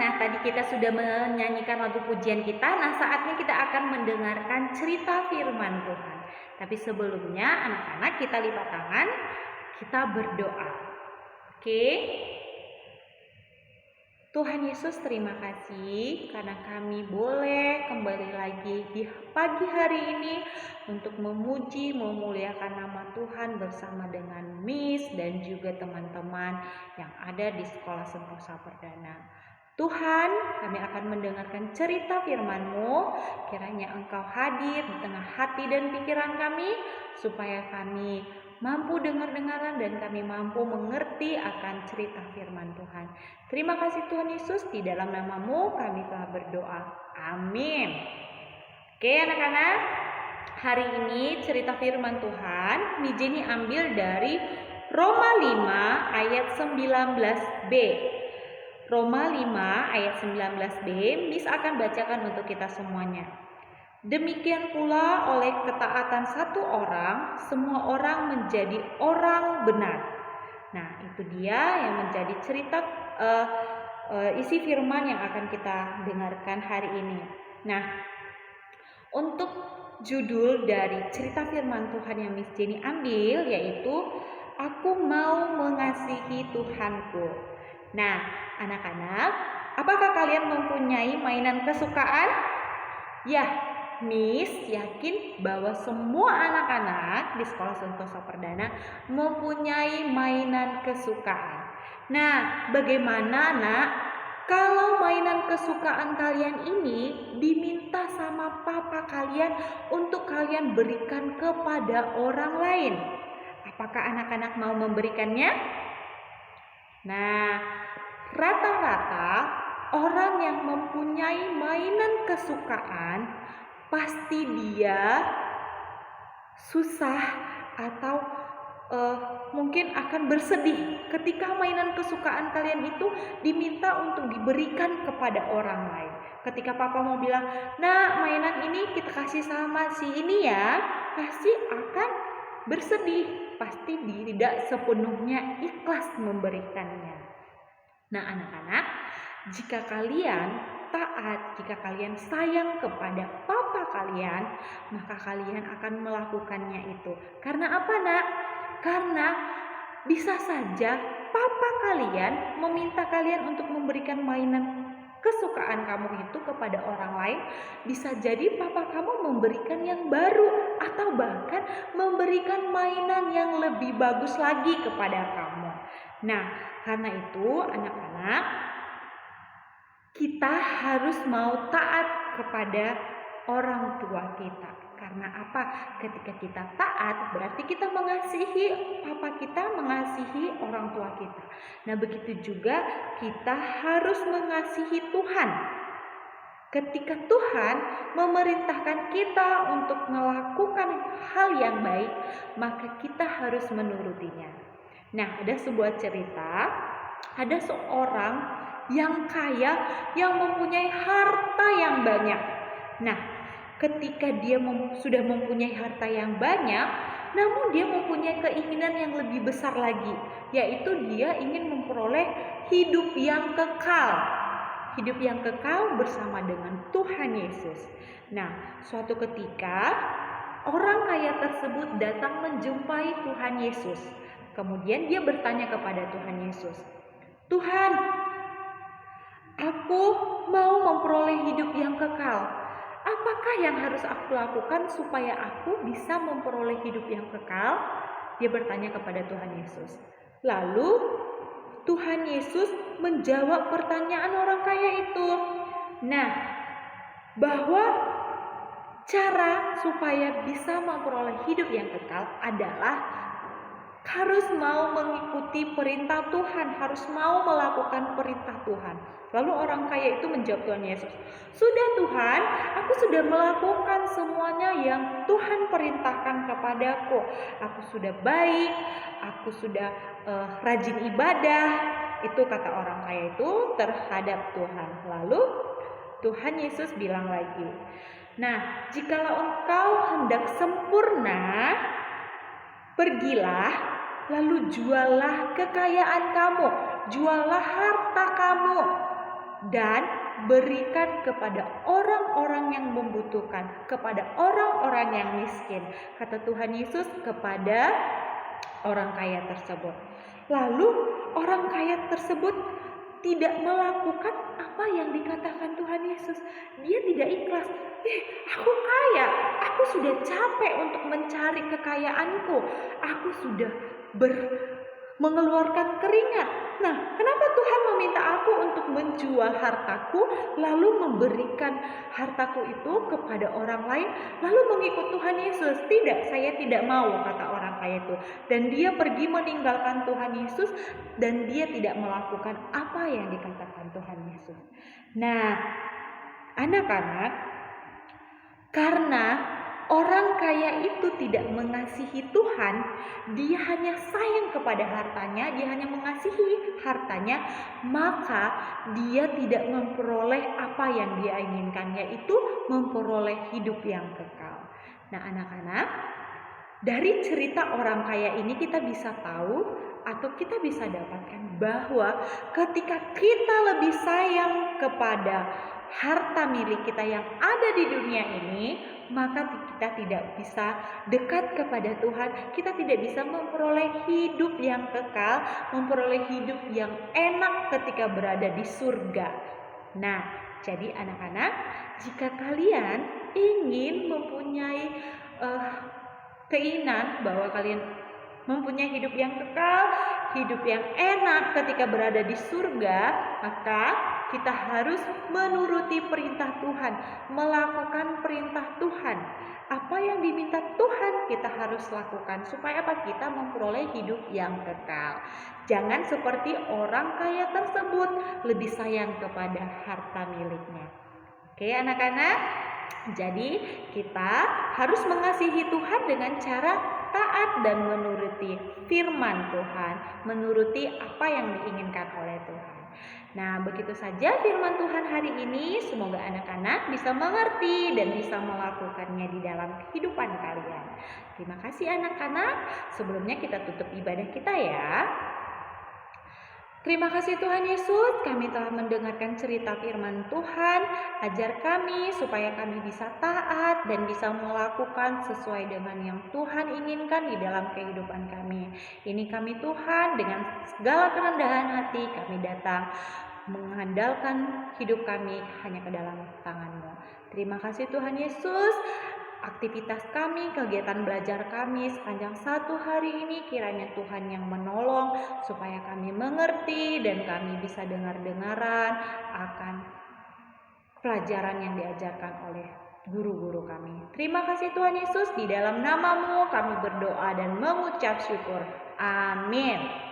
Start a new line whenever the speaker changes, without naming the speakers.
Nah, tadi kita sudah menyanyikan lagu pujian kita. Nah, saatnya kita akan mendengarkan cerita firman Tuhan. Tapi sebelumnya, anak-anak, kita lipat tangan, kita berdoa. Oke? Tuhan Yesus, terima kasih karena kami boleh kembali lagi di pagi hari ini untuk memuji, memuliakan nama Tuhan bersama dengan Miss dan juga teman-teman yang ada di Sekolah Sentosa Perdana. Tuhan, kami akan mendengarkan cerita firman-Mu. Kiranya Engkau hadir di tengah hati dan pikiran kami, supaya kami mampu dengar-dengaran dan kami mampu mengerti akan cerita firman Tuhan. Terima kasih Tuhan Yesus, di dalam nama-Mu kami telah berdoa. Amin. Oke anak-anak, hari ini cerita firman Tuhan Mijeni ambil dari Roma 5 ayat 19b. Roma 5 ayat 19b, Miss akan bacakan untuk kita semuanya. Demikian pula oleh ketaatan satu orang, semua orang menjadi orang benar. Nah, itu dia yang menjadi cerita isi firman yang akan kita dengarkan hari ini. Nah, untuk judul dari cerita firman Tuhan yang Miss Jenny ambil yaitu Aku Mau Mengasihi Tuhanku. Nah, anak-anak, apakah kalian mempunyai mainan kesukaan? Ya, Miss yakin bahwa semua anak-anak di Sekolah Sentosa Perdana mempunyai mainan kesukaan. Nah, bagaimana nak kalau mainan kesukaan kalian ini diminta sama papa kalian untuk kalian berikan kepada orang lain? Apakah anak-anak mau memberikannya? Nah, rata-rata orang yang mempunyai mainan kesukaan pasti dia susah atau mungkin akan bersedih ketika mainan kesukaan kalian itu diminta untuk diberikan kepada orang lain. Ketika papa mau bilang, nah mainan ini kita kasih sama si ini ya, pasti akan bersedih, pasti tidak sepenuhnya ikhlas memberikannya. Nah anak-anak, jika kalian taat, jika kalian sayang kepada papa kalian, maka kalian akan melakukannya itu. Karena apa nak? Karena bisa saja papa kalian meminta kalian untuk memberikan mainan kesukaan kamu itu kepada orang lain. Bisa jadi papa kamu memberikan yang baru atau bahkan memberikan mainan yang lebih bagus lagi kepada kamu. Nah, karena itu anak-anak, kita harus mau taat kepada orang tua kita. Karena apa? Ketika kita taat berarti kita mengasihi papa kita, mengasihi orang tua kita. Nah, begitu juga kita harus mengasihi Tuhan. Ketika Tuhan memerintahkan kita untuk melakukan hal yang baik, maka kita harus menurutinya. Nah, ada sebuah cerita, ada seorang yang kaya yang mempunyai harta yang banyak. Nah, ketika dia sudah mempunyai harta yang banyak, namun dia mempunyai keinginan yang lebih besar lagi, yaitu dia ingin memperoleh hidup yang kekal. Hidup yang kekal bersama dengan Tuhan Yesus. Nah, suatu ketika orang kaya tersebut datang menjumpai Tuhan Yesus. Kemudian dia bertanya kepada Tuhan Yesus, Tuhan, aku mau memperoleh hidup yang kekal. Apakah yang harus aku lakukan supaya aku bisa memperoleh hidup yang kekal? Dia bertanya kepada Tuhan Yesus. Lalu Tuhan Yesus menjawab pertanyaan orang kaya itu. Nah, bahwa cara supaya bisa memperoleh hidup yang kekal adalah harus mau mengikuti perintah Tuhan, harus mau melakukan perintah Tuhan. Lalu orang kaya itu menjawab Tuhan Yesus, sudah Tuhan, aku sudah melakukan semuanya yang Tuhan perintahkan kepadaku. Aku sudah baik, aku sudah rajin ibadah. Itu kata orang kaya itu terhadap Tuhan. Lalu Tuhan Yesus bilang lagi, nah jikalau engkau hendak sempurna, pergilah, lalu juallah kekayaan kamu, juallah harta kamu. dan berikan kepada orang-orang yang membutuhkan, kepada orang-orang yang miskin. Kata Tuhan Yesus kepada orang kaya tersebut. Lalu orang kaya tersebut tidak melakukan apa yang dikatakan Tuhan Yesus. Dia tidak ikhlas. Aku kaya, aku sudah capek untuk mencari kekayaanku. Aku sudah mengeluarkan keringat. Nah, kenapa Tuhan meminta aku untuk menjual hartaku, lalu memberikan hartaku itu kepada orang lain, lalu mengikut Tuhan Yesus? Tidak, saya tidak mau, kata orang kaya itu. Dan dia pergi meninggalkan Tuhan Yesus, dan dia tidak melakukan apa yang dikatakan Tuhan Yesus. Nah, anak-anak, karena orang kaya itu tidak mengasihi Tuhan, dia hanya sayang kepada hartanya, dia hanya mengasihi hartanya, maka dia tidak memperoleh apa yang dia inginkan, yaitu memperoleh hidup yang kekal. Nah, anak-anak, dari cerita orang kaya ini kita bisa tahu atau kita bisa dapatkan bahwa ketika kita lebih sayang kepada harta milik kita yang ada di dunia ini, maka kita tidak bisa dekat kepada Tuhan. Kita tidak bisa memperoleh hidup yang kekal, memperoleh hidup yang enak ketika berada di surga. Nah, jadi anak-anak, jika kalian ingin mempunyai keinginan bahwa kalian mempunyai hidup yang kekal, hidup yang enak ketika berada di surga, maka kita harus menuruti perintah Tuhan, melakukan perintah Tuhan. Apa yang diminta Tuhan kita harus lakukan supaya apa? Kita memperoleh hidup yang kekal. Jangan seperti orang kaya tersebut lebih sayang kepada harta miliknya. Oke, anak-anak. Jadi kita harus mengasihi Tuhan dengan cara taat dan menuruti firman Tuhan, menuruti apa yang diinginkan oleh Tuhan. Nah, begitu saja firman Tuhan hari ini. Semoga anak-anak bisa mengerti dan bisa melakukannya di dalam kehidupan kalian. Terima kasih anak-anak. Sebelumnya kita tutup ibadah kita ya. Terima kasih Tuhan Yesus, kami telah mendengarkan cerita firman Tuhan. Ajar kami supaya kami bisa taat dan bisa melakukan sesuai dengan yang Tuhan inginkan di dalam kehidupan kami. Ini kami Tuhan, dengan segala kerendahan hati kami datang mengandalkan hidup kami hanya ke dalam tangan-Mu. Terima kasih Tuhan Yesus. Aktivitas kami, kegiatan belajar kami sepanjang satu hari ini kiranya Tuhan yang menolong supaya kami mengerti dan kami bisa dengar-dengaran akan pelajaran yang diajarkan oleh guru-guru kami. Terima kasih Tuhan Yesus, di dalam nama-Mu kami berdoa dan mengucap syukur. Amin.